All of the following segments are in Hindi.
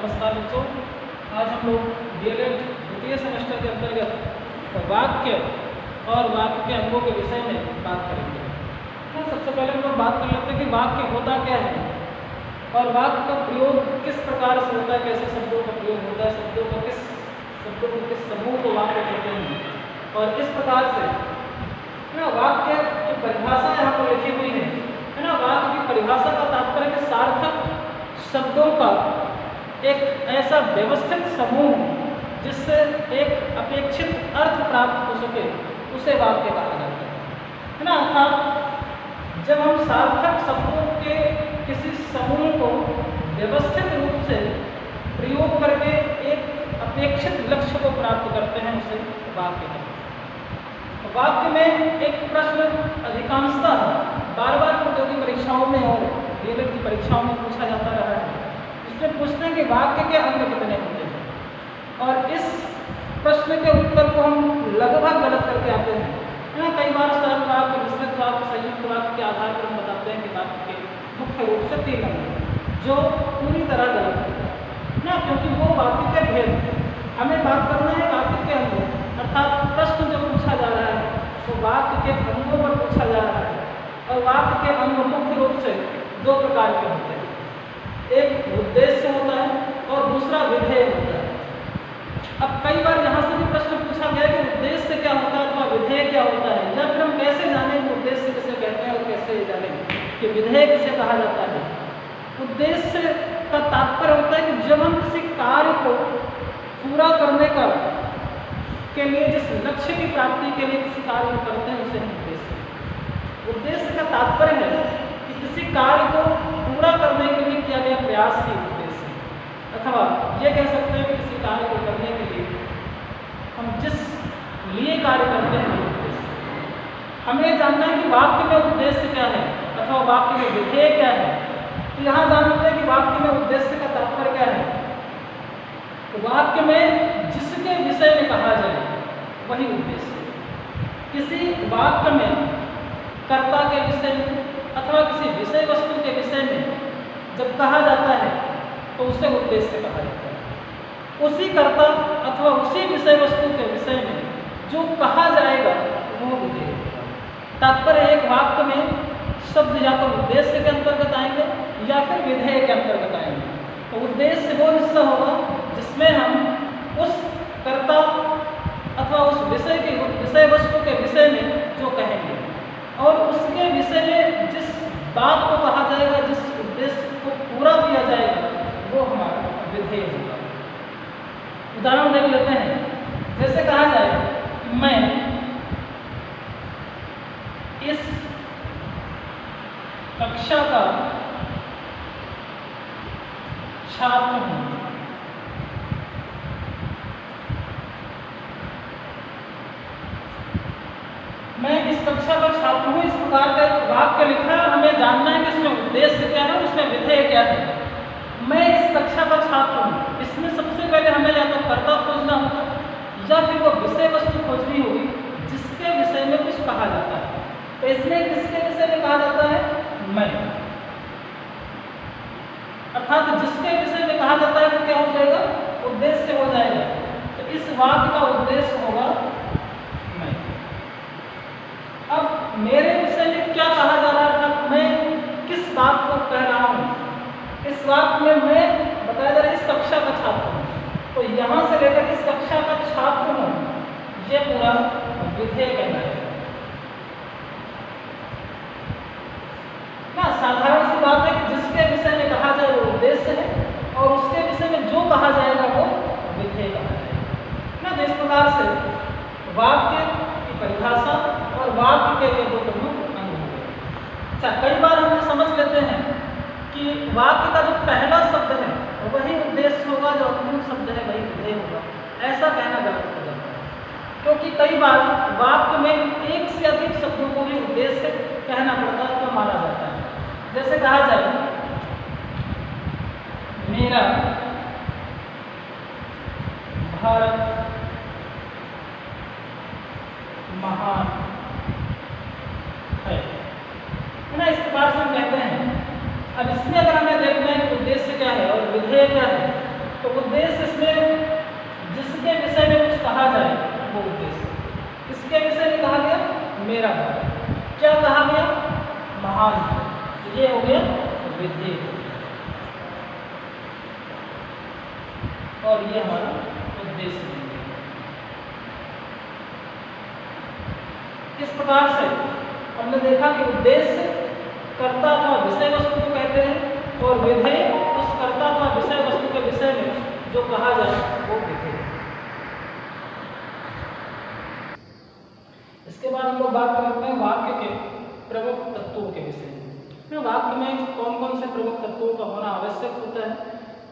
नमस्कार बच्चों, आज हम लोग डीएलएड द्वितीय सेमेस्टर के अंतर्गत वाक्य और वाक्य के अंगों के विषय में बात करेंगे। सबसे पहले हम लोग बात कर लेते हैं कि वाक्य होता क्या है और वाक्य का प्रयोग किस प्रकार से होता है, कैसे शब्दों का प्रयोग होता है, शब्दों को किस समूह को वाक्य कहते हैं। और इस प्रकार से वाक्य की परिभाषा यहाँ पर लिखी हुई है ना। वाक्य की परिभाषा का तात्पर्य कि सार्थक शब्दों का एक ऐसा व्यवस्थित समूह जिससे एक अपेक्षित अर्थ प्राप्त हो सके, उसे वाक्य कहा जाता है ना। अर्थात जब हम सार्थक शब्दों के किसी समूह को व्यवस्थित रूप से प्रयोग करके एक अपेक्षित लक्ष्य को प्राप्त करते हैं, उसे वाक्य कहते हैं। वाक्य में एक प्रश्न अधिकांशतः बार बार प्रतियोगी परीक्षाओं में और डीएलएड की परीक्षाओं में पूछा जाता रहा है। इसमें पूछते हैं कि वाक्य के अंग कितने होते हैं, और इस प्रश्न के उत्तर को हम लगभग गलत करके आते हैं ना। कई बार सरल वाक्य, मिश्रित वाक्य, संयुक्त वाक्य के आधार पर हम बताते हैं कि वाक्य के मुख्य रूप से 3 अंग हैं, जो पूरी तरह गलत होता है ना, क्योंकि वो वाक्य के भेद हैं। हमें बात करना है वाक्य के अंगों, अर्थात प्रश्न जो पूछा जा रहा है तो वाक्य के अंगों पर पूछा जा रहा है। और वाक्य के अंग मुख्य रूप से 2 प्रकार के होते हैं, एक उद्देश्य होता है और दूसरा विधेय होता है। अब कई बार यहाँ से भी प्रश्न पूछा गया कि उद्देश्य क्या होता है अथवा विधेय क्या होता है, या फिर हम कैसे जानें कि उद्देश्य किसे कहते हैं और कैसे जानें कि विधेय किसे कहा जाता है। उद्देश्य का तात्पर्य होता है कि जब हम किसी कार्य को पूरा करने का के लिए जिस लक्ष्य की प्राप्ति के लिए किसी कार्य को करते हैं, उसे हम उद्देश्य का तात्पर्य है कि किसी कार्य को पूरा करने के लिए किया गया प्रयास ही उद्देश्य, अथवा ये कह सकते हैं कि किसी कार्य को करने के लिए हम जिस लिए कार्य करते हैं उद्देश्य। हमें जानना है कि वाक्य में उद्देश्य क्या है अथवा वाक्य में विधेय क्या है। तो यहाँ जान लेते हैं कि वाक्य में उद्देश्य का तात्पर्य क्या है। तो वाक्य में जिसके विषय में कहा जाए वही उद्देश्य। किसी वाक्य में कर्ता के विषय में अथवा किसी विषय वस्तु के विषय में जब कहा जाता है तो उसे उद्देश्य कहा जाता है। उसी कर्ता अथवा उसी विषय वस्तु के विषय में जो कहा जाएगा वो विधेय होगा। तात्पर्य एक वाक्य में शब्द या तो उद्देश्य के अंतर्गत आएंगे या फिर विधेय के अंतर्गत आएंगे। तो उद्देश्य वो हिस्सा होगा जिसमें हम उस कर्ता अथवा उस विषय वस्तु के विषय में जो कहेंगे, और उसके विषय में जिस बात को कहा जाएगा, जिस उद्देश्य को पूरा किया जाएगा, वो हमारा विधेय होगा। उदाहरण देख लेते हैं। जैसे कहा जाए कि मैं इस कक्षा का छात्र हूँ। मैं इस कक्षा का छात्र हूँ, इस प्रकार का एक वाक्य लिखा है और हमें जानना है कि इसमें उद्देश्य क्या है और उसमें विधेय क्या है। मैं इस कक्षा का छात्र हूँ, इसमें सबसे पहले हमें या तो कर्ता खोजना होगा या फिर वो विषय वस्तु खोजनी होगी जिसके विषय में कुछ कहा जाता है। तो इसमें किसके विषय में कहा जाता है? मैं। अर्थात जिसके विषय में कहा जाता है वो क्या हो जाएगा? उद्देश्य हो जाएगा। तो इस वाक्य का उद्देश्य होगा मैं। अब मेरे विषय में क्या कहा जा रहा है, मैं किस बात को कह रहा हूँ। इस वाक्य में मैं बताया जा रहा है इस कक्षा का छात्र हूँ, तो यहाँ से लेकर इस कक्षा का छात्र हूँ, ये पूरा विधेय कहलाएगा ना। साधारण सी बात है कि जिसके विषय में कहा जाए वो उद्देश्य है और उसके विषय में जो कहा जाएगा वो विधेय कहा जाएगा ना। तो इस प्रकार से वाक्य की परिभाषा और वाक्य के लिए 2 प्रमुख अंग हो गए। अच्छा, कई बार हम समझ लेते हैं कि वाक्य का जो पहला शब्द है वही उद्देश्य होगा, जो अंतिम शब्द है वही विधेय होगा। ऐसा कहना गलत हो जाता है, क्योंकि कई बार वाक्य में एक से अधिक शब्दों को भी उद्देश्य कहना पड़ता है तो माना जाता है। जैसे कहा जाए मेरा भारत महान है ना। इस प्रकार से हम कहते हैं। अब इसमें अगर हमें देखना है कि उद्देश्य क्या है और विधेय क्या है, तो उद्देश्य इसमें जिसके विषय में कुछ कहा जाए वो उद्देश्य। किसके विषय में कहा गया? मेरा कार्य। क्या कहा गया? महान। ये हो गया विधेय और ये हमारा उद्देश्य। इस प्रकार से हमने देखा कि उद्देश्य कर्ता अथवा विषय वस्तु को कहते हैं और विधेय उस कर्ता अथवा विषय वस्तु के विषय में जो कहा जाए वो विधेय। इसके बाद हम लोग बात करते हैं वाक्य के प्रमुख तत्वों के विषय में। वाक्य में कौन कौन से प्रमुख तत्वों का होना आवश्यक होता है,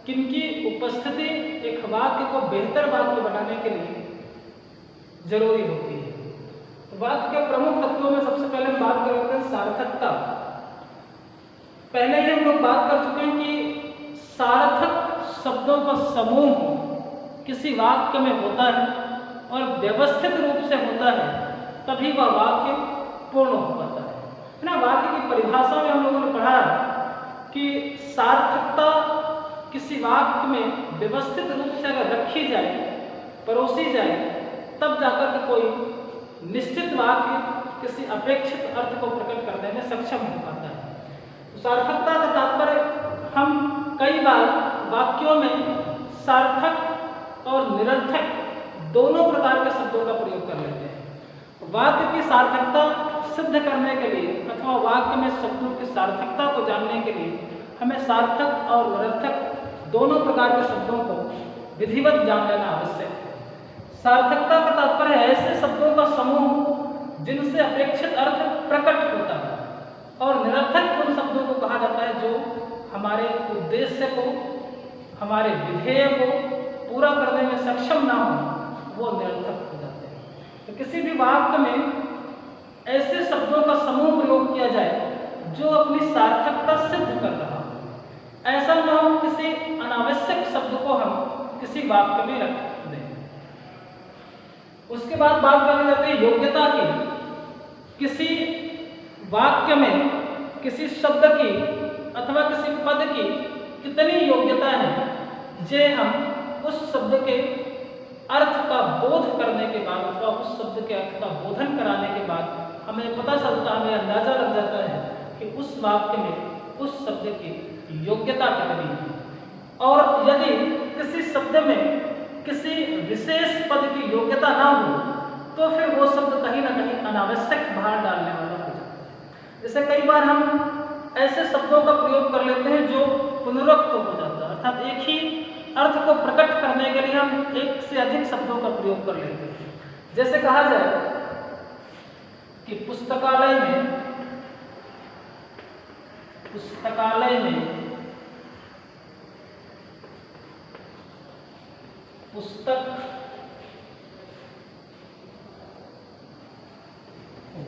किनकी उपस्थिति एक वाक्य को बेहतर वाक्य बनाने के लिए जरूरी होती है। तो वाक्य के प्रमुख तत्वों में सबसे पहले हम बात करते हैं सार्थकता। पहले ही हम लोग बात कर चुके हैं कि सार्थक शब्दों का समूह किसी वाक्य में होता है और व्यवस्थित रूप से होता है, तभी वह वाक्य पूर्ण हो पाता है ना। वाक्य की परिभाषा में हम लोगों ने पढ़ा है कि सार्थकता किसी वाक्य में व्यवस्थित रूप से अगर रखी जाए, परोसी जाए, तब जाकर के कोई निश्चित वाक्य किसी अपेक्षित अर्थ को प्रकट करने में सक्षम हो पाता है। सार्थकता का तात्पर्य हम कई बार वाक्यों में सार्थक और निरर्थक दोनों प्रकार के शब्दों का प्रयोग कर लेते हैं। वाक्य की सार्थकता सिद्ध करने के लिए अथवा वाक्य में शब्दों की सार्थकता को जानने के लिए हमें सार्थक और निरर्थक दोनों प्रकार के शब्दों को विधिवत जान लेना आवश्यक है। सार्थकता का तात्पर्य है ऐसे शब्दों का समूह जिनसे अपेक्षित अर्थ प्रकट होता है, और निरर्थक उन शब्दों को कहा जाता है जो हमारे उद्देश्य को, हमारे विधेय को पूरा करने में सक्षम ना हो, वो निरर्थक हो जाते हैं। तो किसी भी वाक्य में ऐसे शब्दों का समूह प्रयोग किया जाए जो अपनी सार्थकता सिद्ध कर रहा हो। ऐसा न हो किसी अनावश्यक शब्द को हम किसी वाक्य में रख दें। उसके बाद बात करनी जाती है योग्यता की। किसी वाक्य में किसी शब्द की अथवा किसी पद की कितनी योग्यता है, जे हम उस शब्द के अर्थ का बोध करने के बाद अथवा उस शब्द के अर्थ का बोधन कराने के बाद हमें पता चलता, हमें अंदाजा लग जाता है कि उस वाक्य में उस शब्द की योग्यता कितनी है। और यदि किसी शब्द में किसी विशेष पद की योग्यता ना हो तो फिर वो शब्द कहीं ना कहीं अनावश्यक भार डालने वाला हो जाता है। जैसे कई बार हम ऐसे शब्दों का प्रयोग कर लेते हैं जो पुनरुक्त हो जाता है, अर्थात एक ही अर्थ को प्रकट करने के लिए हम एक से अधिक शब्दों का प्रयोग कर लेते हैं। जैसे कहा जाए कि पुस्तकालय में पुस्तक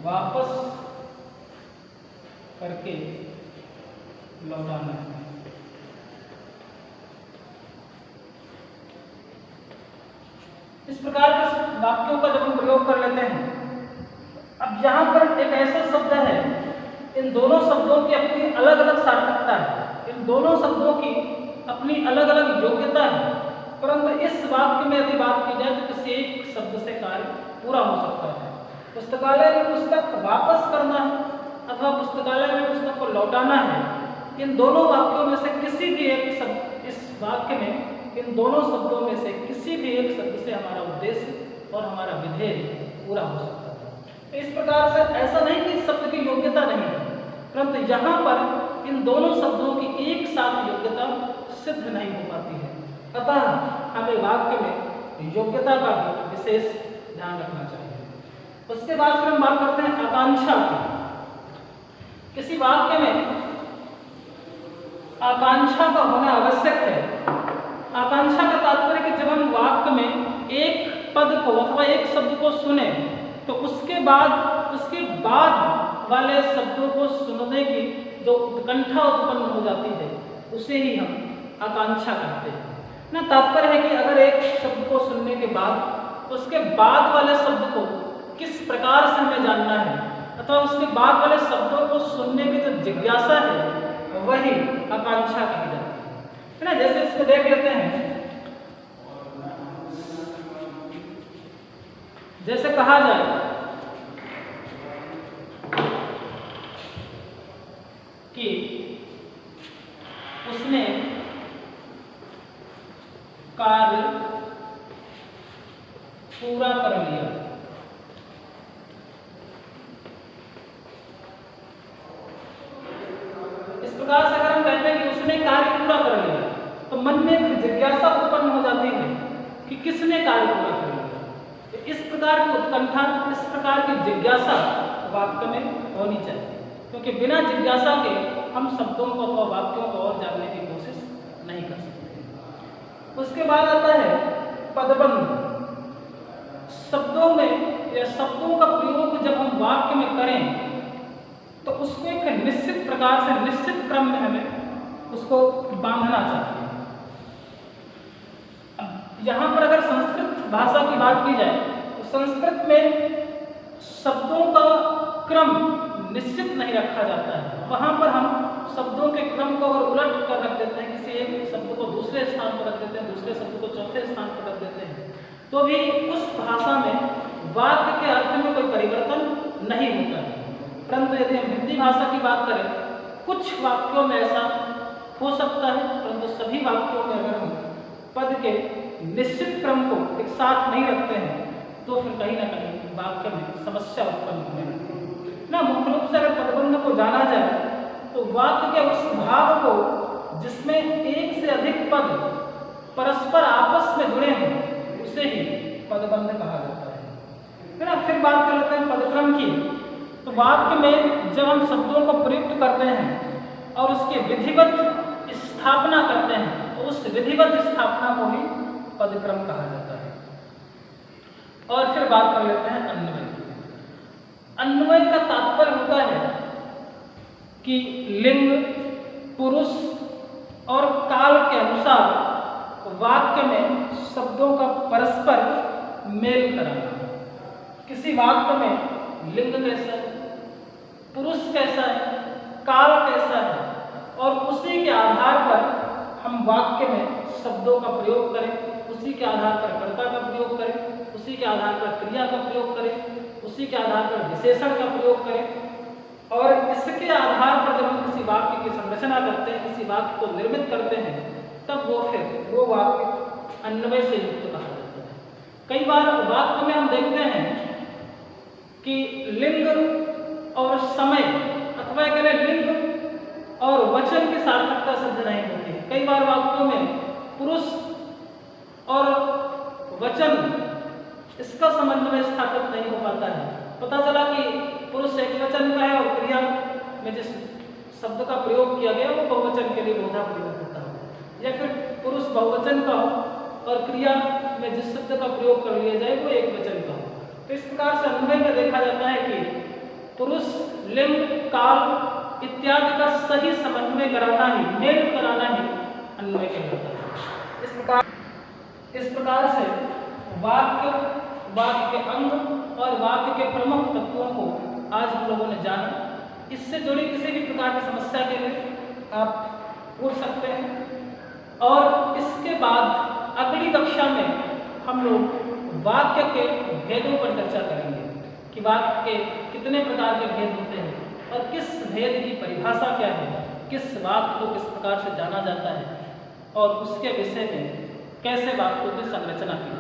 वापस करके लौटाना है। इस प्रकार के वाक्यों का जब हम प्रयोग कर लेते हैं, अब यहाँ पर एक ऐसा शब्द है, इन दोनों शब्दों की अपनी अलग अलग सार्थकता है, इन दोनों शब्दों की अपनी अलग अलग योग्यता है, परंतु इस वाक्य में यदि बात की जाए तो किसी एक शब्द से कार्य पूरा हो सकता है। पुस्तकालय में पुस्तक वापस करना है अथवा पुस्तकालय में पुस्तक को लौटाना है, इन दोनों वाक्यों में से किसी भी एक शब्द, इस वाक्य में इन दोनों शब्दों में से किसी भी एक शब्द से हमारा उद्देश्य और हमारा विधेय पूरा हो सकता है। इस प्रकार से ऐसा नहीं कि शब्द की योग्यता नहीं है, परंतु यहाँ पर इन दोनों शब्दों की एक साथ योग्यता सिद्ध नहीं हो पाती है। अतः हमें वाक्य में योग्यता का भी विशेष ध्यान रखना चाहिए। उसके बाद फिर हम बात करते हैं आकांक्षा की। किसी वाक्य में आकांक्षा का होना आवश्यक है। आकांक्षा का तात्पर्य कि जब हम वाक्य में एक पद को अथवा एक शब्द को सुने तो उसके बाद वाले शब्दों को सुनने की जो उत्कंठा उत्पन्न हो जाती है उसे ही हम आकांक्षा कहते हैं ना। तात्पर्य है कि अगर एक शब्द को सुनने के बाद उसके बाद वाले शब्द को किस प्रकार से हमें जानना है अथवा उसके बाद वाले शब्दों को सुनने की जो जिज्ञासा है वही आकांक्षा कही जाती है ना। जैसे इसको देख लेते हैं जैसे कहा जाए कि उसने कार्य पूरा कर लिया, इस प्रकार से अगर हम कहते हैं कि उसने कार्य पूरा कर लिया तो मन में एक जिज्ञासा उत्पन्न हो जाती है कि किसने कार्य पूरा कर लिया। इस प्रकार की उत्कंठा, इस प्रकार की जिज्ञासा वाक्य में होनी चाहिए, क्योंकि बिना जिज्ञासा के हम शब्दों को अथवा वाक्यों को और जानने की कोशिश नहीं कर सकते। उसके बाद आता है पदबंध। शब्दों में या शब्दों का प्रयोग जब हम वाक्य में करें तो उसको एक निश्चित प्रकार से, निश्चित क्रम में हमें उसको बांधना चाहिए। यहाँ पर अगर संस्कृत भाषा की बात की जाए तो संस्कृत में शब्दों का क्रम निश्चित नहीं रखा जाता है। वहाँ पर हम शब्दों के क्रम को अगर उलट कर रख देते हैं, किसी एक शब्द को दूसरे स्थान पर रख देते हैं, दूसरे शब्द को चौथे स्थान पर रख देते हैं, तो भी उस भाषा में वाक्य के अर्थ में कोई परिवर्तन नहीं होता है। परंतु यदि हम हिंदी भाषा की बात करें, कुछ वाक्यों में ऐसा हो सकता है, परंतु सभी वाक्यों में अगर हम पद के निश्चित क्रम को एक साथ नहीं रखते हैं तो फिर कहीं ना कहीं वाक्य में समस्या उत्पन्न होने लगती है ना। मुख्य रूप से अगर पदबंध को जाना जाए तो वाक्य के उस भाव को जिसमें एक से अधिक पद परस्पर आपस में जुड़े हैं उसे ही पदबंध कहा जाता है ना। फिर बात कर लेते हैं पदक्रम की। तो वाक्य में जब हम शब्दों को प्रयुक्त करते हैं और उसकी विधिवत स्थापना करते हैं तो उस विधिवत स्थापना को ही पदक्रम कहा जाता है। और फिर बात कर लेते हैं अन्वय की। अन्वय का तात्पर्य होता है कि लिंग, पुरुष और काल के अनुसार वाक्य में शब्दों का परस्पर मेल कराना। किसी वाक्य में लिंग कैसा है, पुरुष कैसा है, काल कैसा है, और उसी के आधार पर हम वाक्य में शब्दों का प्रयोग करें, उसी के आधार पर कर्ता का प्रयोग करें, उसी के आधार पर क्रिया का प्रयोग करें, उसी के आधार पर विशेषण का प्रयोग करें। और इसके आधार पर जब हम किसी वाक्य की संरचना करते हैं, किसी वाक्य को निर्मित करते हैं, तब वो वाक्य अन्वय से युक्त कहा जाता है। कई बार वाक्य में हम देखते हैं कि लिंग और समय अथवा कहें लिंग और वचन की सार्थकता सिद्ध नहीं होती है। कई बार वाक्यों में पुरुष और वचन इसका समन्वय स्थापित नहीं हो पाता है। पता चला कि पुरुष एक वचन का है और क्रिया में जिस शब्द का प्रयोग किया गया वो बहुवचन के लिए बहुधा प्रयोग होता है, या फिर पुरुष बहुवचन का हो और क्रिया में जिस शब्द का प्रयोग कर लिया जाए वो एक वचन का हो। तो इस प्रकार से अन्वय में देखा जाता है कि पुरुष, लिंग, काल इत्यादि का सही समन्वय कराना ही, मेल कराना ही अन्वय कहलाता है। इस प्रकार से वाक्य के अंग और वाक्य के प्रमुख तत्वों को आज हम लोगों ने जाना। इससे जुड़ी किसी भी प्रकार की समस्या के लिए आप पूछ सकते हैं। और इसके बाद अगली कक्षा में हम लोग वाक्य के भेदों पर चर्चा करेंगे कि वाक्य के कितने प्रकार के भेद होते हैं और किस भेद की परिभाषा क्या है, किस वाक्य को किस प्रकार से जाना जाता है और उसके विषय में कैसे वाक्यों की संरचना की